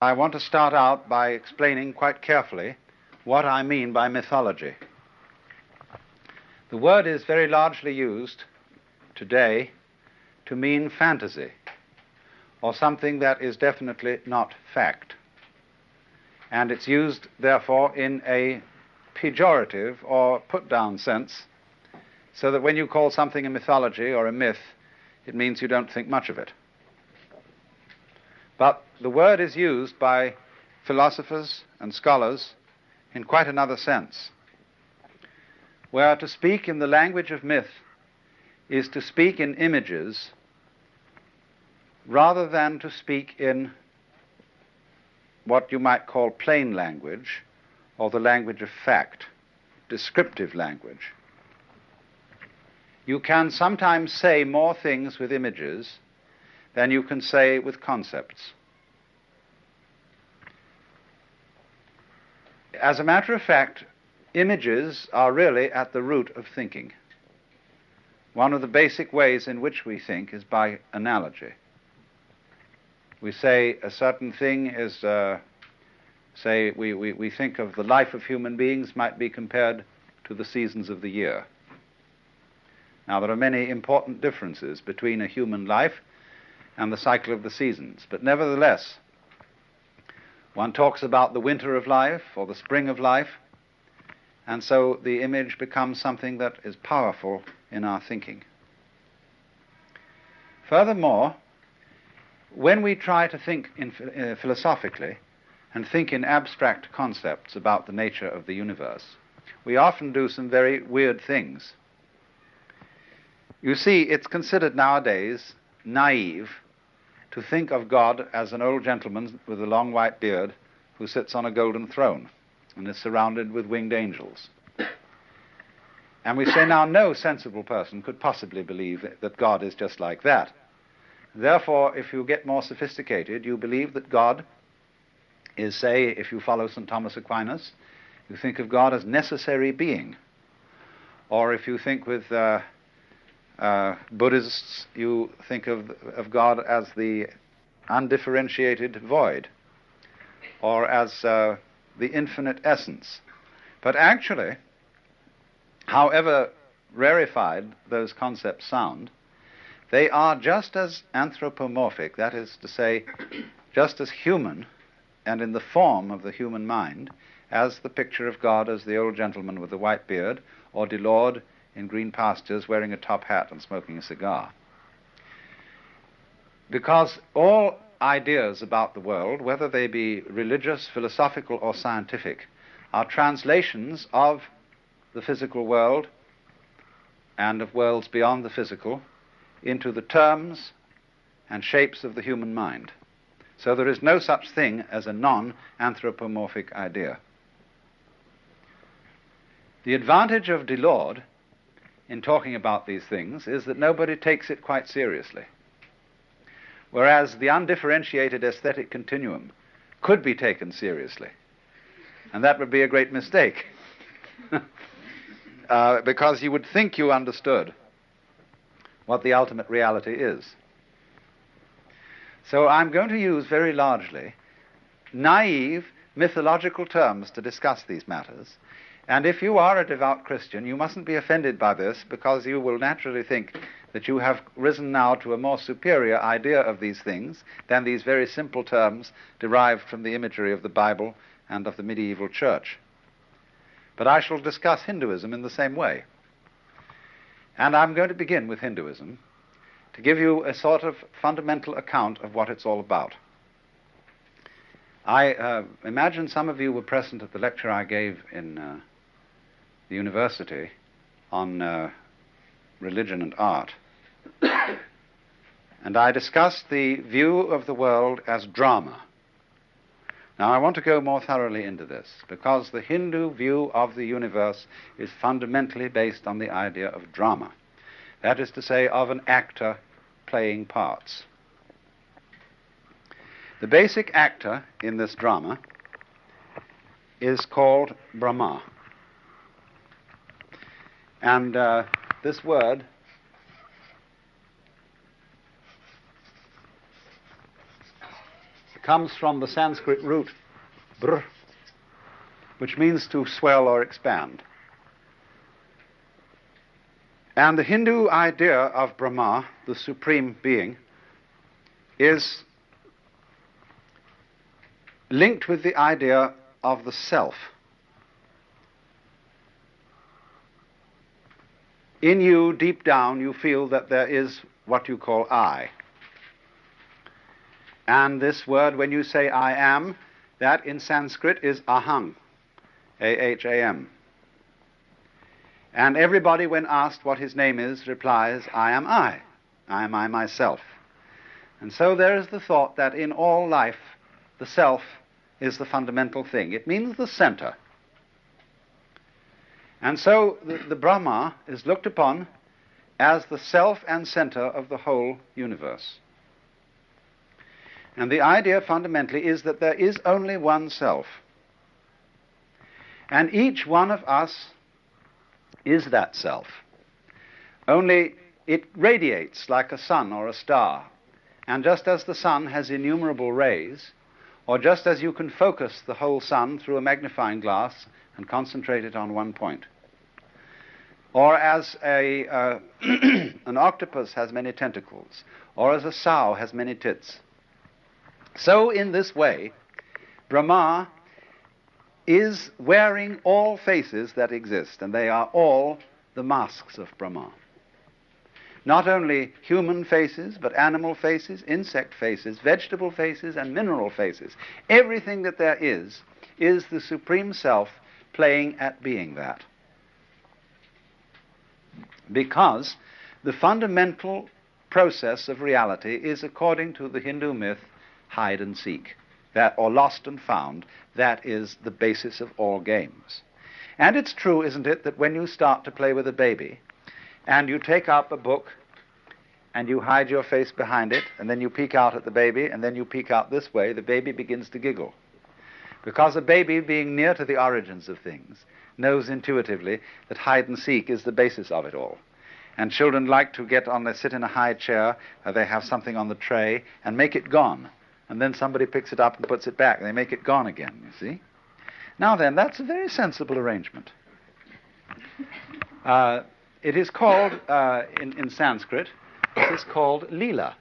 I want to start out by explaining quite carefully what I mean by mythology. The word is very largely used today to mean fantasy, or something that is definitely not fact. And it's used, therefore, in a pejorative or put-down sense, so that when you call something a mythology or a myth, it means you don't think much of it. But the word is used by philosophers and scholars in quite another sense, where to speak in the language of myth is to speak in images rather than to speak in what you might call plain language, or the language of fact, descriptive language. You can sometimes say more things with images than you can say with concepts. As a matter of fact, images are really at the root of thinking. One of the basic ways in which we think is by analogy. We say a certain thing is, say we think of the life of human beings might be compared to the seasons of the year. Now, there are many important differences between a human life and the cycle of the seasons, but nevertheless, one talks about the winter of life or the spring of life, and so the image becomes something that is powerful in our thinking. Furthermore, when we try to think philosophically and think in abstract concepts about the nature of the universe, we often do some very weird things. You see, it's considered nowadays naive to think of God as an old gentleman with a long white beard who sits on a golden throne and is surrounded with winged angels. And we say now no sensible person could possibly believe that God is just like that. Therefore, if you get more sophisticated, you believe that God is, say, if you follow St. Thomas Aquinas, you think of God as necessary being. Or if you think with Buddhists, you think of God as the undifferentiated void, or as the infinite essence. But actually, however rarefied those concepts sound, they are just as anthropomorphic, that is to say, just as human and in the form of the human mind as the picture of God as the old gentleman with the white beard, or Delord in green pastures wearing a top hat and smoking a cigar. Because all ideas about the world, whether they be religious, philosophical, or scientific, are translations of the physical world and of worlds beyond the physical into the terms and shapes of the human mind. So there is no such thing as a non-anthropomorphic idea. The advantage of Delord in talking about these things is that nobody takes it quite seriously. Whereas the undifferentiated aesthetic continuum could be taken seriously. And that would be a great mistake. Because you would think you understood what the ultimate reality is. So I'm going to use very largely naive mythological terms to discuss these matters. And if you are a devout Christian, you mustn't be offended by this, because you will naturally think that you have risen now to a more superior idea of these things than these very simple terms derived from the imagery of the Bible and of the medieval church. But I shall discuss Hinduism in the same way. And I'm going to begin with Hinduism to give you a sort of fundamental account of what it's all about. I imagine some of you were present at the lecture I gave in the university on religion and art. And I discussed the view of the world as drama. Now I want to go more thoroughly into this, because the Hindu view of the universe is fundamentally based on the idea of drama. That is to say, of an actor playing parts. The basic actor in this drama is called Brahma. And this word comes from the Sanskrit root br, which means to swell or expand. And the Hindu idea of Brahma, the supreme being, is linked with the idea of the self. In you, deep down, you feel that there is what you call I. And this word, when you say I am, that in Sanskrit is aham, A-H-A-M. And everybody, when asked what his name is, replies, I am I. I am I myself. And so there is the thought that in all life, the self is the fundamental thing. It means the center. And so the Brahma is looked upon as the self and center of the whole universe. And the idea fundamentally is that there is only one self. And each one of us is that self. Only it radiates like a sun or a star. And just as the sun has innumerable rays, or just as you can focus the whole sun through a magnifying glass and concentrate it on one point, or as an octopus has many tentacles, or as a sow has many tits, so in this way, Brahma is wearing all faces that exist, and they are all the masks of Brahma. Not only human faces, but animal faces, insect faces, vegetable faces, and mineral faces. Everything that there is the Supreme Self playing at being that. Because the fundamental process of reality is, according to the Hindu myth, hide and seek, that, or lost and found. That is the basis of all games. And it's true, isn't it, that when you start to play with a baby, and you take up a book, and you hide your face behind it, and then you peek out at the baby, and then you peek out this way, the baby begins to giggle. Because a baby, being near to the origins of things, knows intuitively that hide and seek is the basis of it all. And children like to they sit in a high chair, or they have something on the tray, and make it gone. And then somebody picks it up and puts it back, and they make it gone again, you see. Now then, that's a very sensible arrangement. It is called, in Sanskrit, it is called Leela.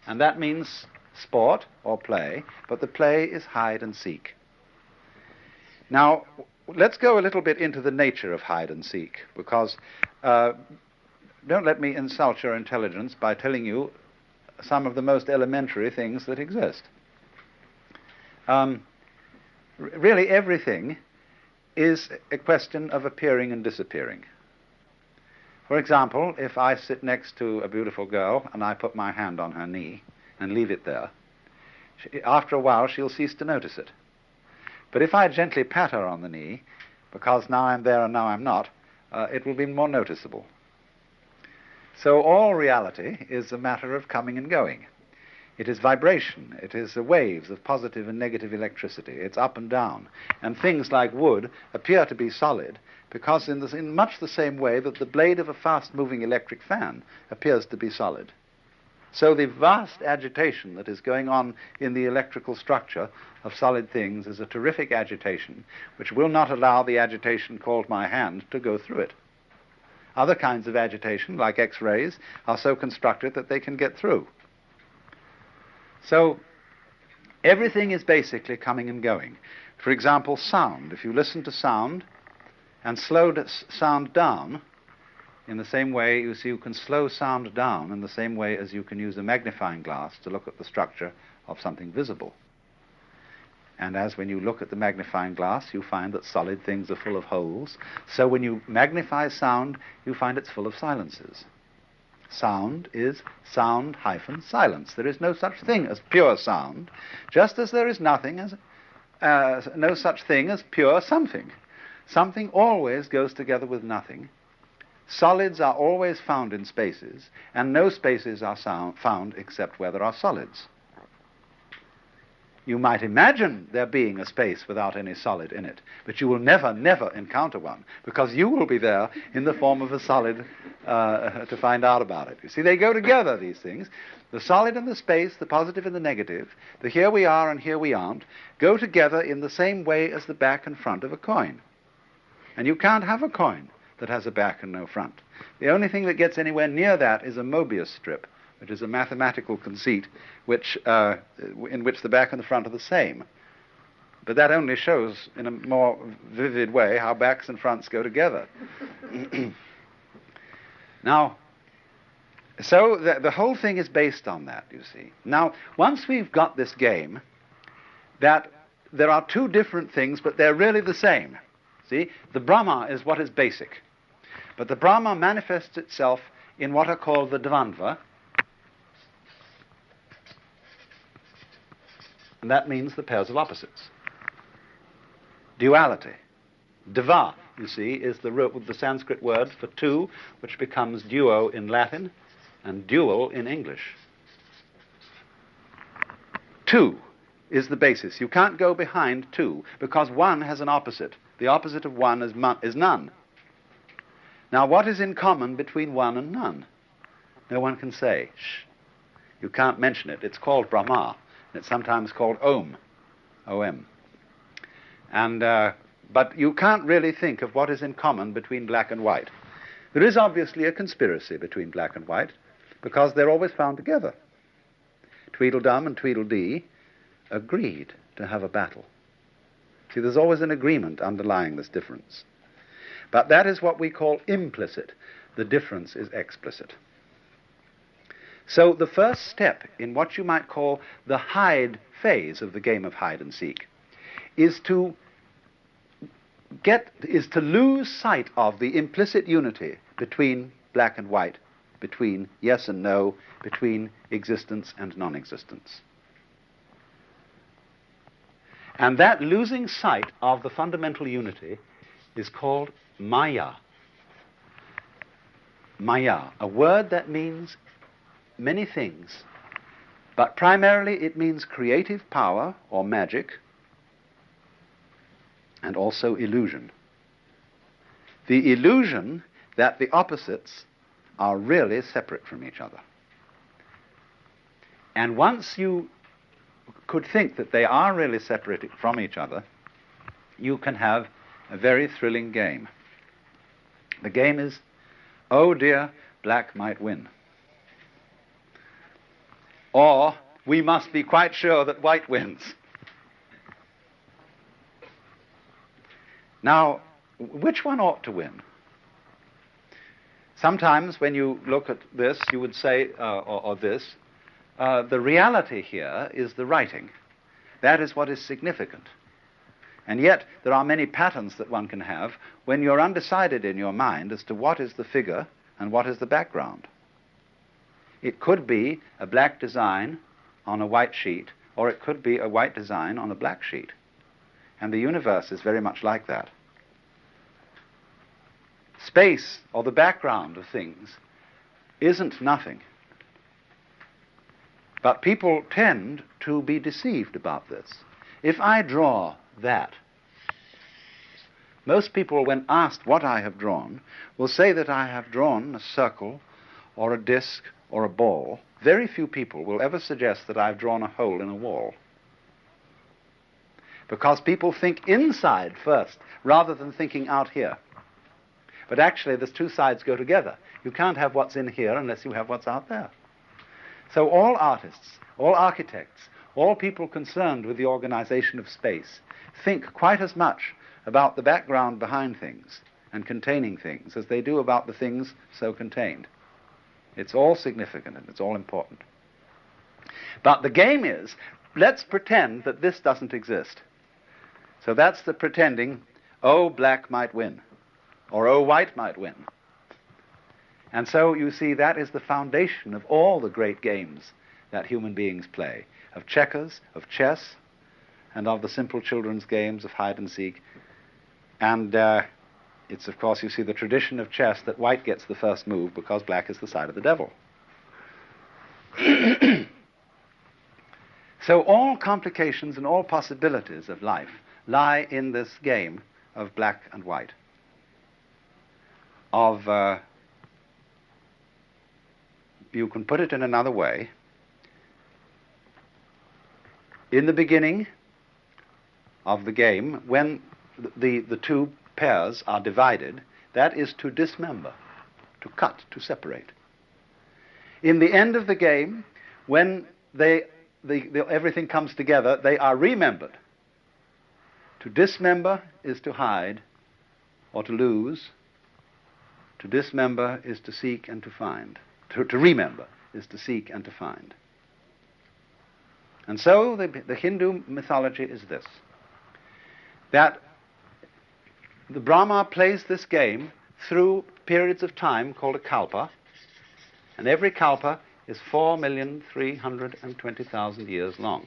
And that means sport or play, but the play is hide and seek. Now, let's go a little bit into the nature of hide and seek, because don't let me insult your intelligence by telling you some of the most elementary things that exist. Really, everything is a question of appearing and disappearing. For example, if I sit next to a beautiful girl and I put my hand on her knee and leave it there, after a while she'll cease to notice it. But if I gently pat her on the knee, because now I'm there and now I'm not, it will be more noticeable. So all reality is a matter of coming and going. It is vibration. It is the waves of positive and negative electricity. It's up and down. And things like wood appear to be solid because in much the same way that the blade of a fast-moving electric fan appears to be solid. So the vast agitation that is going on in the electrical structure of solid things is a terrific agitation which will not allow the agitation called my hand to go through it. Other kinds of agitation, like X-rays, are so constructed that they can get through. So everything is basically coming and going. For example, sound. If you listen to sound and slow sound down, in the same way, you see, you can slow sound down in the same way as you can use a magnifying glass to look at the structure of something visible. And as when you look at the magnifying glass, you find that solid things are full of holes. So when you magnify sound, you find it's full of silences. Sound is sound hyphen silence. There is no such thing as pure sound, just as there is no such thing as pure something. Something always goes together with nothing. Solids are always found in spaces, and no spaces are found except where there are solids. You might imagine there being a space without any solid in it, but you will never, never encounter one, because you will be there in the form of a solid to find out about it. You see, they go together, these things. The solid and the space, the positive and the negative, the here we are and here we aren't, go together in the same way as the back and front of a coin. And you can't have a coin that has a back and no front. The only thing that gets anywhere near that is a Mobius strip, which is a mathematical conceit in which the back and the front are the same. But that only shows in a more vivid way how backs and fronts go together. Now, so the whole thing is based on that, you see. Now, once we've got this game, that there are two different things, but they're really the same. See, the Brahma is what is basic. But the Brahma manifests itself in what are called the Dvandva, and that means the pairs of opposites. Duality. Dva, you see, is the Sanskrit word for two, which becomes duo in Latin and dual in English. Two is the basis. You can't go behind two, because one has an opposite. The opposite of one is none. Now, what is in common between one and none? No one can say. Shh. You can't mention it. It's called Brahma. It's sometimes called Om. O-M. And, but you can't really think of what is in common between black and white. There is obviously a conspiracy between black and white, because they're always found together. Tweedledum and Tweedledee agreed to have a battle. See, there's always an agreement underlying this difference. But that is what we call implicit. The difference is explicit. So the first step in what you might call the hide phase of the game of hide and seek is to lose sight of the implicit unity between black and white, between yes and no, between existence and non-existence. And that losing sight of the fundamental unity is called Maya. Maya, a word that means many things, but primarily it means creative power or magic, and also illusion. The illusion that the opposites are really separate from each other. And once you could think that they are really separated from each other, you can have a very thrilling game. The game is, oh dear, black might win. Or, we must be quite sure that white wins. Now, which one ought to win? Sometimes when you look at this, you would say, or this, the reality here is the writing. That is what is significant. And yet, there are many patterns that one can have when you're undecided in your mind as to what is the figure and what is the background. It could be a black design on a white sheet, or it could be a white design on a black sheet. And the universe is very much like that. Space, or the background of things, isn't nothing. But people tend to be deceived about this. If I draw that, most people, when asked what I have drawn, will say that I have drawn a circle, or a disc, or a ball. Very few people will ever suggest that I've drawn a hole in a wall. Because people think inside first, rather than thinking out here. But actually, the two sides go together. You can't have what's in here unless you have what's out there. So all artists, all architects, all people concerned with the organization of space think quite as much about the background behind things and containing things as they do about the things so contained. It's all significant and it's all important. But the game is, let's pretend that this doesn't exist. So that's the pretending, oh, black might win, or oh, white might win. And so you see that is the foundation of all the great games that human beings play, of checkers, of chess, and of the simple children's games of hide and seek. And it's, of course, you see the tradition of chess that white gets the first move because black is the side of the devil. So all complications and all possibilities of life lie in this game of black and white, you can put it in another way. In the beginning of the game, when the two pairs are divided, that is to dismember, to cut, to separate. In the end of the game, when everything comes together, they are remembered. To dismember is to hide or to lose. To dismember is to seek and to find. To remember is to seek and to find. And so the Hindu mythology is this, that the Brahma plays this game through periods of time called a kalpa, and every kalpa is 4,320,000 years long.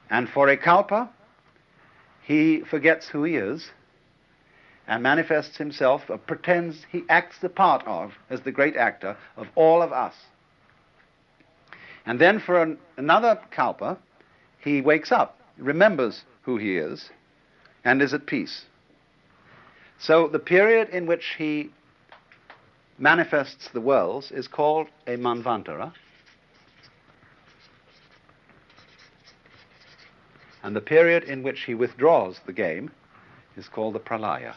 And for a kalpa, he forgets who he is and manifests himself, pretends he acts the part of, as the great actor, of all of us. And then for another kalpa, he wakes up, remembers who he is, and is at peace. So the period in which he manifests the worlds is called a manvantara, and the period in which he withdraws the game is called the pralaya.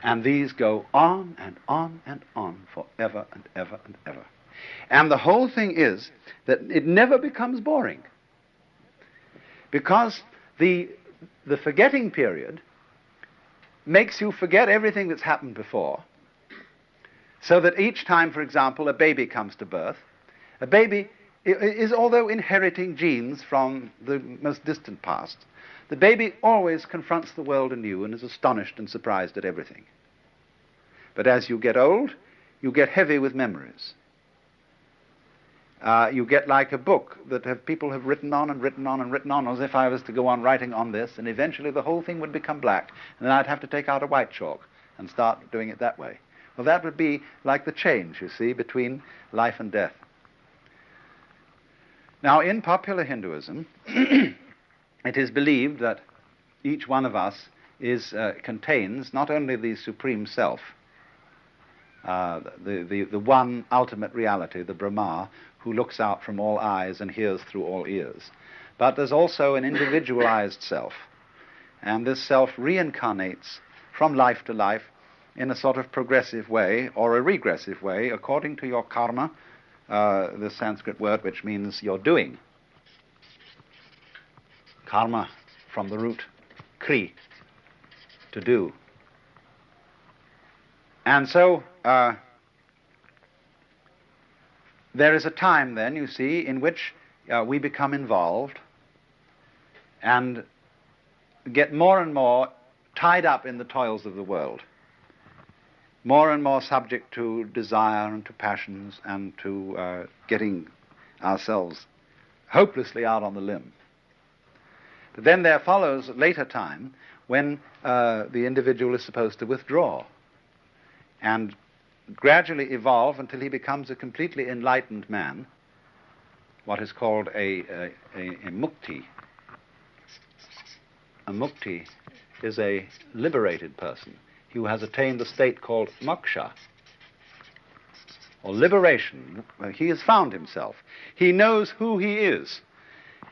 And these go on and on and on forever and ever and ever. And the whole thing is that it never becomes boring, because the forgetting period makes you forget everything that's happened before, so that each time, for example, a baby comes to birth, a baby is, although inheriting genes from the most distant past, the baby always confronts the world anew and is astonished and surprised at everything. But as you get old, you get heavy with memories. You get like a book that people have written on and written on and written on, as if I was to go on writing on this, and eventually the whole thing would become black, and then I'd have to take out a white chalk and start doing it that way. Well, that would be like the change, you see, between life and death. Now, in popular Hinduism, it is believed that each one of us contains not only the supreme self, the one ultimate reality, the Brahma, who looks out from all eyes and hears through all ears, but there's also an individualized self, and this self reincarnates from life to life in a sort of progressive way or a regressive way, according to your karma, the Sanskrit word which means your doing. Karma from the root kri, to do. And so there is a time then, you see, in which we become involved and get more and more tied up in the toils of the world, more and more subject to desire and to passions and to getting ourselves hopelessly out on the limb. But then there follows a later time when the individual is supposed to withdraw and gradually evolve until he becomes a completely enlightened man, what is called a mukti. A mukti is a liberated person who has attained the state called moksha, or liberation. He has found himself. He knows who he is.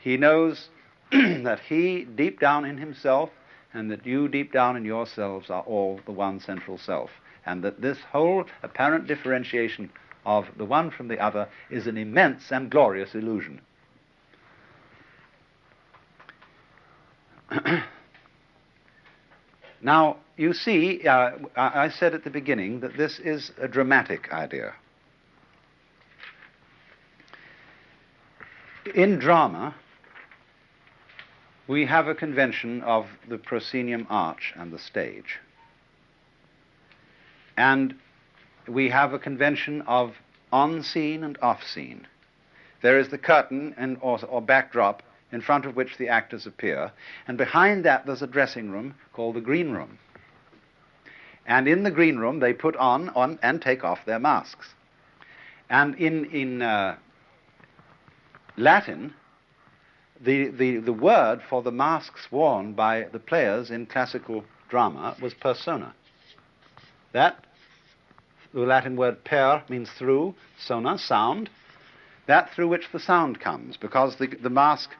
He knows that he deep down in himself and that you deep down in yourselves are all the one central self, and that this whole apparent differentiation of the one from the other is an immense and glorious illusion. Now, you see, I said at the beginning that this is a dramatic idea. In drama, we have a convention of the proscenium arch and the stage. And we have a convention of on-scene and off-scene. There is the curtain or backdrop in front of which the actors appear, and behind that there's a dressing room called the green room. And in the green room they put on and take off their masks. And in Latin, the word for the masks worn by the players in classical drama was persona. That, the Latin word per means through, sona, sound, that through which the sound comes, because the mask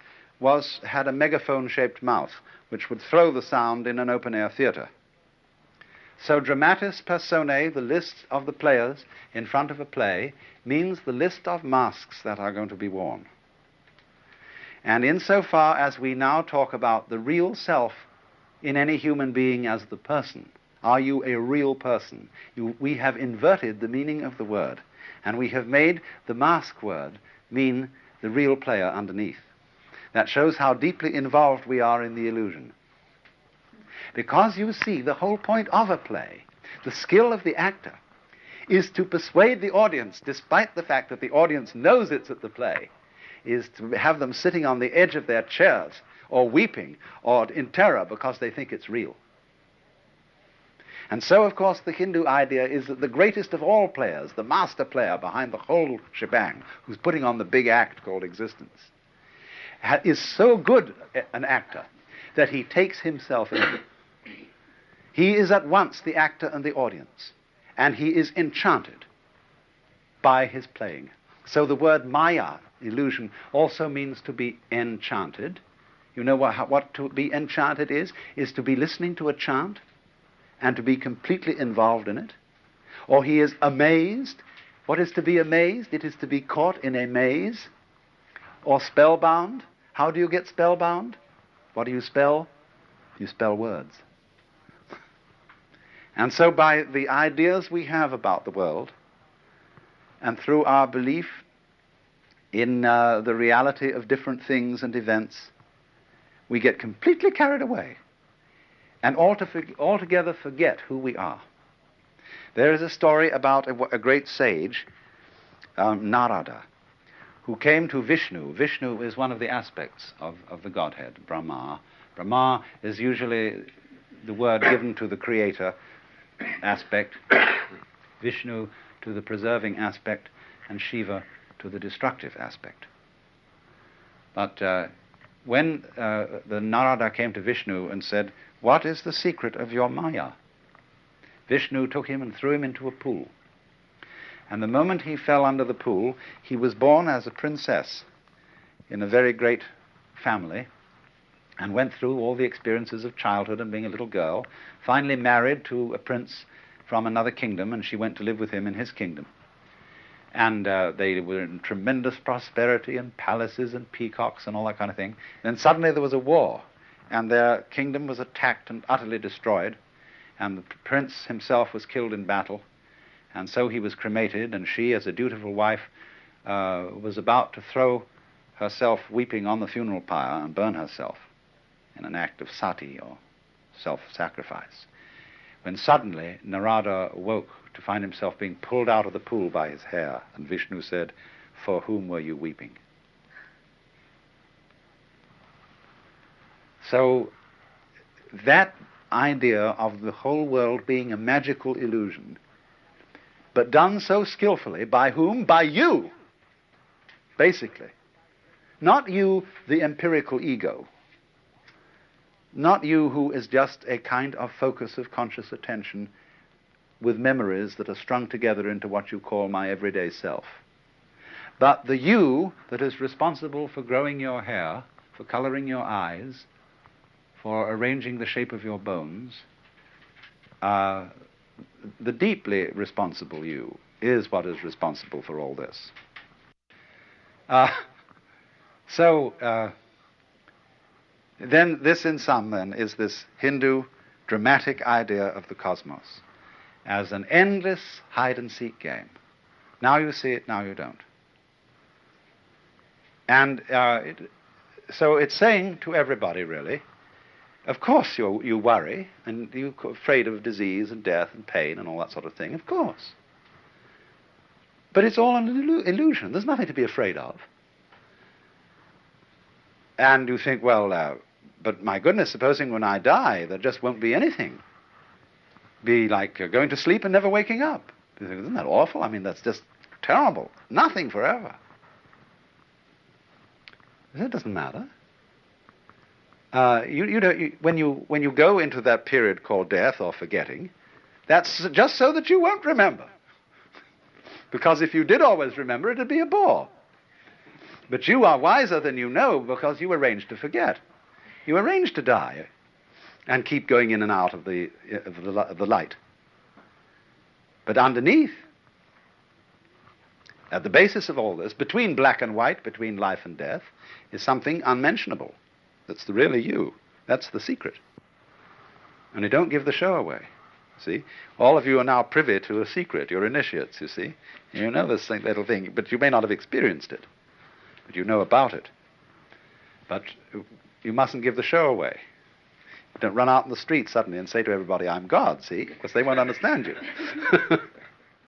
had a megaphone-shaped mouth, which would throw the sound in an open-air theatre. So dramatis personae, the list of the players in front of a play, means the list of masks that are going to be worn. And insofar as we now talk about the real self in any human being as the person, are you a real person? We have inverted the meaning of the word, and we have made the mask word mean the real player underneath. That shows how deeply involved we are in the illusion. Because you see, the whole point of a play, the skill of the actor, is to persuade the audience, despite the fact that the audience knows it's at the play, is to have them sitting on the edge of their chairs, or weeping, or in terror because they think it's real. And so, of course, the Hindu idea is that the greatest of all players, the master player behind the whole shebang, who's putting on the big act called existence, is so good an actor that he takes himself in. He is at once the actor and the audience, and he is enchanted by his playing. So the word maya, illusion, also means to be enchanted. You know what to be enchanted is to be listening to a chant and to be completely involved in it. Or he is amazed. What is to be amazed? It is to be caught in a maze. Or spellbound. How do you get spellbound? What do you spell? You spell words. And so by the ideas we have about the world, and through our belief in the reality of different things and events, we get completely carried away and altogether forget who we are. There is a story about a great sage, Narada, who came to Vishnu. Vishnu is one of the aspects of the Godhead, Brahma. Brahma is usually the word given to the creator aspect, Vishnu to the preserving aspect, and Shiva to the destructive aspect. But when the Narada came to Vishnu and said, "What is the secret of your Maya?" Vishnu took him and threw him into a pool. And the moment he fell under the pool, he was born as a princess in a very great family, and went through all the experiences of childhood and being a little girl, finally married to a prince from another kingdom, and she went to live with him in his kingdom. And they were in tremendous prosperity and palaces and peacocks and all that kind of thing. Then suddenly there was a war, and their kingdom was attacked and utterly destroyed, and the prince himself was killed in battle, and so he was cremated, and she, as a dutiful wife, was about to throw herself weeping on the funeral pyre and burn herself in an act of sati, or self-sacrifice, when suddenly Narada awoke to find himself being pulled out of the pool by his hair, and Vishnu said, "For whom were you weeping?" So that idea of the whole world being a magical illusion, but done so skillfully, by whom? By you, basically. Not you, the empirical ego. Not you who is just a kind of focus of conscious attention with memories that are strung together into what you call my everyday self. But the you that is responsible for growing your hair, for coloring your eyes, for arranging the shape of your bones, the deeply responsible you is what is responsible for all this. Then this in sum then is this Hindu dramatic idea of the cosmos as an endless hide-and-seek game. Now you see it, now you don't. And so it's saying to everybody, really, of course you worry, and you're afraid of disease and death and pain and all that sort of thing, of course. But it's all an illusion. There's nothing to be afraid of. And you think, well, but my goodness, supposing when I die there just won't be anything. Be like going to sleep and never waking up. You think, isn't that awful? I mean, that's just terrible. Nothing forever. That doesn't matter. When you go into that period called death or forgetting, that's just so that you won't remember. Because if you did always remember, it'd be a bore. But you are wiser than you know because you arrange to forget. You arrange to die and keep going in and out of the light. But underneath, at the basis of all this, between black and white, between life and death, is something unmentionable. That's the really you. That's the secret. And you don't give the show away. See? All of you are now privy to a secret. You're initiates, you see. You know this little thing, but you may not have experienced it. But you know about it. But you mustn't give the show away. Don't run out in the street suddenly and say to everybody, I'm God, see? Because they won't understand you.